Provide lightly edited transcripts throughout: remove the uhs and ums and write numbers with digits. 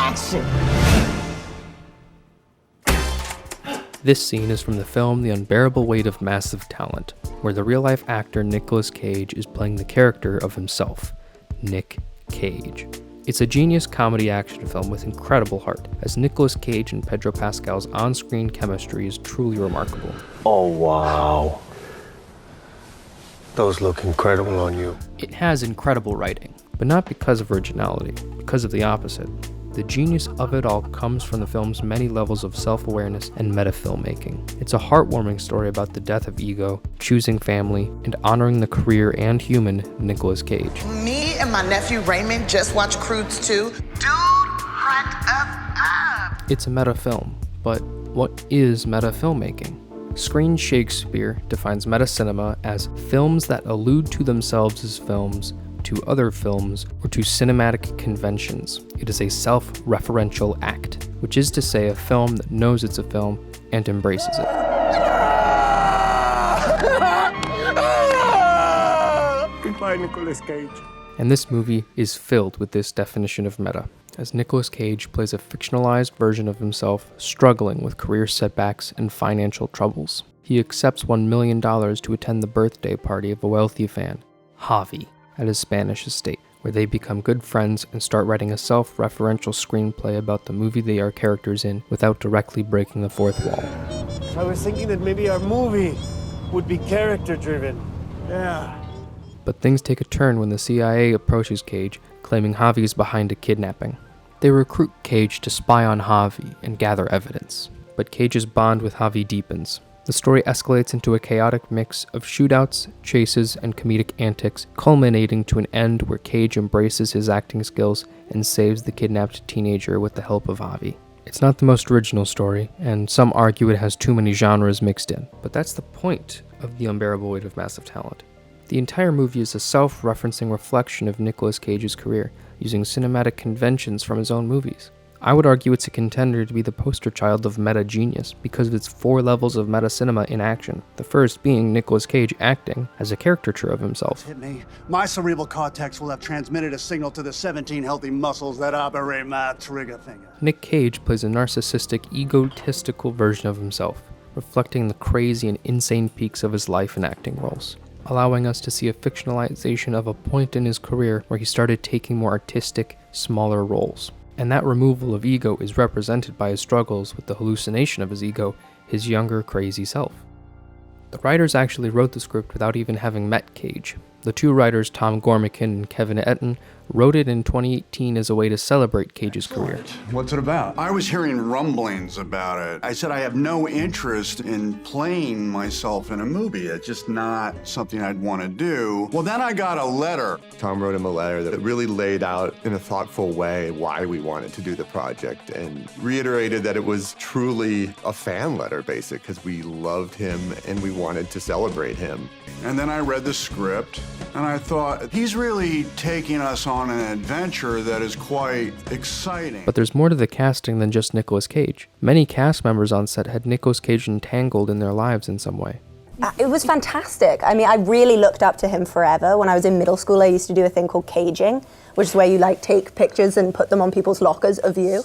action! This scene is from the film The Unbearable Weight of Massive Talent, where the real-life actor Nicolas Cage is playing the character of himself, Nick Cage. It's a genius comedy action film with incredible heart, as Nicolas Cage and Pedro Pascal's on-screen chemistry is truly remarkable. Oh, wow. Those look incredible on you. It has incredible writing, but not because of originality, because of the opposite. The genius of it all comes from the film's many levels of self-awareness and meta-filmmaking. It's a heartwarming story about the death of ego, choosing family, and honoring the career and human Nicolas Cage. Me and my nephew Raymond just watched Croods 2. Dude cracked up. It's a meta-film, but what is meta-filmmaking? Screen Shakespeare defines meta-cinema as films that allude to themselves as films, to other films, or to cinematic conventions. It is a self-referential act, which is to say a film that knows it's a film and embraces it. Goodbye, Nicolas Cage. And this movie is filled with this definition of meta, as Nicolas Cage plays a fictionalized version of himself struggling with career setbacks and financial troubles. He accepts $1 million to attend the birthday party of a wealthy fan, Javi, at his Spanish estate, where they become good friends and start writing a self-referential screenplay about the movie they are characters in without directly breaking the fourth wall. I was thinking that maybe our movie would be character-driven. Yeah. But things take a turn when the CIA approaches Cage, claiming Javi is behind a kidnapping. They recruit Cage to spy on Javi and gather evidence, but Cage's bond with Javi deepens. The story escalates into a chaotic mix of shootouts, chases, and comedic antics, culminating to an end where Cage embraces his acting skills and saves the kidnapped teenager with the help of Javi. It's not the most original story, and some argue it has too many genres mixed in, but that's the point of The Unbearable Weight of Massive Talent. The entire movie is a self-referencing reflection of Nicolas Cage's career, using cinematic conventions from his own movies. I would argue it's a contender to be the poster child of meta genius because of its 4 levels of meta cinema in action. The first being Nicolas Cage acting as a caricature of himself. Hit me. My cerebral cortex will have transmitted a signal to the 17 healthy muscles that operate my trigger finger. Nick Cage plays a narcissistic, egotistical version of himself, reflecting the crazy and insane peaks of his life and acting roles, allowing us to see a fictionalization of a point in his career where he started taking more artistic, smaller roles. And that removal of ego is represented by his struggles with the hallucination of his ego, his younger, crazy self. The writers actually wrote the script without even having met Cage. The 2 writers, Tom Gormican and Kevin Etten, wrote it in 2018 as a way to celebrate Cage's career. What's it about? I was hearing rumblings about it. I said I have no interest in playing myself in a movie. It's just not something I'd want to do. Well, then I got a letter. Tom wrote him a letter that really laid out in a thoughtful way why we wanted to do the project and reiterated that it was truly a fan letter, basically, because we loved him and we wanted to celebrate him. And then I read the script, and I thought, he's really taking us on an adventure that is quite exciting. But there's more to the casting than just Nicolas Cage. Many cast members on set had Nicolas Cage entangled in their lives in some way. It was fantastic. I mean, I really looked up to him forever. When I was in middle school, I used to do a thing called caging, which is where you like take pictures and put them on people's lockers of you.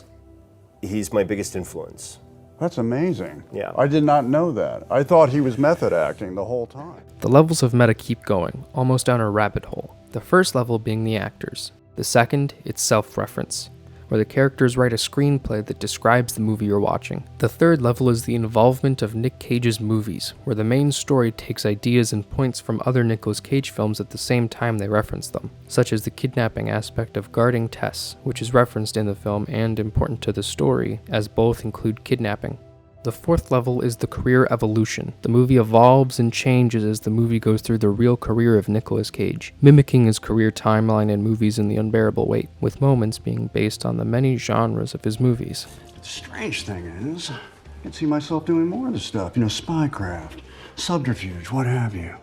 He's my biggest influence. That's amazing. Yeah. I did not know that. I thought he was method acting the whole time. The levels of meta keep going, almost down a rabbit hole. The first level being the actors. The second, it's self-reference, where the characters write a screenplay that describes the movie you're watching. The third level is the involvement of Nick Cage's movies, where the main story takes ideas and points from other Nicolas Cage films at the same time they reference them, such as the kidnapping aspect of Guarding Tess, which is referenced in the film and important to the story, as both include kidnapping. The fourth level is the career evolution. The movie evolves and changes as the movie goes through the real career of Nicolas Cage, mimicking his career timeline in movies in The Unbearable Weight, with moments being based on the many genres of his movies. The strange thing is, I can see myself doing more of the stuff, spycraft, subterfuge, what have you.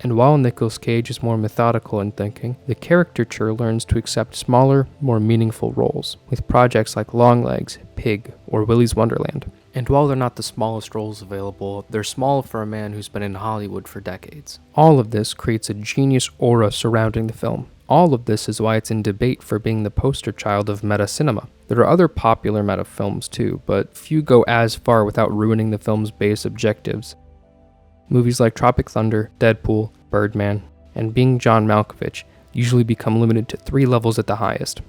And while Nicolas Cage is more methodical in thinking, the caricature learns to accept smaller, more meaningful roles, with projects like Longlegs, Pig, or Willy's Wonderland. And while they're not the smallest roles available, they're small for a man who's been in Hollywood for decades. All of this creates a genius aura surrounding the film, All of this is why it's in debate for being the poster child of meta cinema. There are other popular meta films too, but few go as far without ruining the film's base objectives. Movies like Tropic Thunder, Deadpool, Birdman, and Being John Malkovich usually become limited to 3 levels at the highest.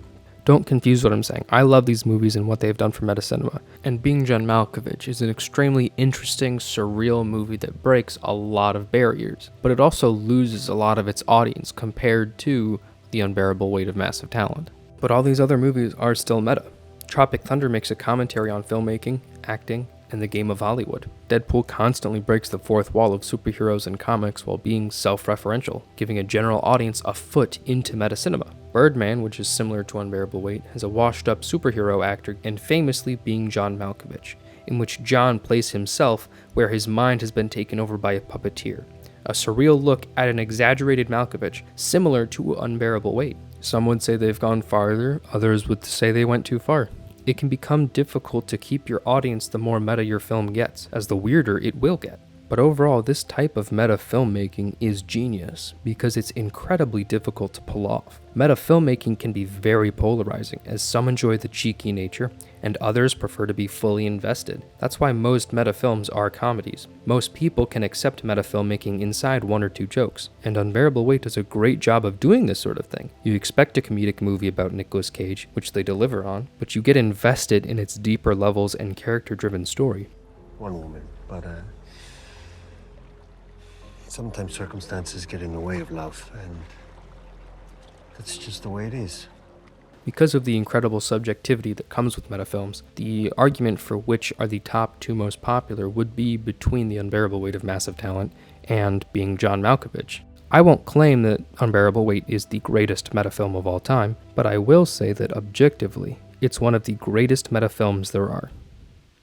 Don't confuse what I'm saying. I love these movies and what they've done for meta cinema. And Being John Malkovich is an extremely interesting, surreal movie that breaks a lot of barriers, but it also loses a lot of its audience compared to The Unbearable Weight of Massive Talent. But all these other movies are still meta. Tropic Thunder makes a commentary on filmmaking, acting, and the game of Hollywood. Deadpool constantly breaks the fourth wall of superheroes and comics while being self-referential, giving a general audience a foot into meta cinema. Birdman, which is similar to Unbearable Weight, has a washed-up superhero actor and famously Being John Malkovich, in which John plays himself where his mind has been taken over by a puppeteer. A surreal look at an exaggerated Malkovich, similar to Unbearable Weight. Some would say they've gone farther, others would say they went too far. It can become difficult to keep your audience the more meta your film gets, as the weirder it will get. But overall, this type of meta filmmaking is genius because it's incredibly difficult to pull off. Meta filmmaking can be very polarizing, as some enjoy the cheeky nature and others prefer to be fully invested. That's why most meta films are comedies. Most people can accept meta filmmaking inside 1 or 2 jokes, and Unbearable Weight does a great job of doing this sort of thing. You expect a comedic movie about Nicolas Cage, which they deliver on, but you get invested in its deeper levels and character-driven story. One woman, but sometimes circumstances get in the way of love, and that's just the way it is. Because of the incredible subjectivity that comes with metafilms, the argument for which are the top 2 most popular would be between The Unbearable Weight of Massive Talent and Being John Malkovich. I won't claim that Unbearable Weight is the greatest metafilm of all time, but I will say that objectively, it's one of the greatest metafilms there are.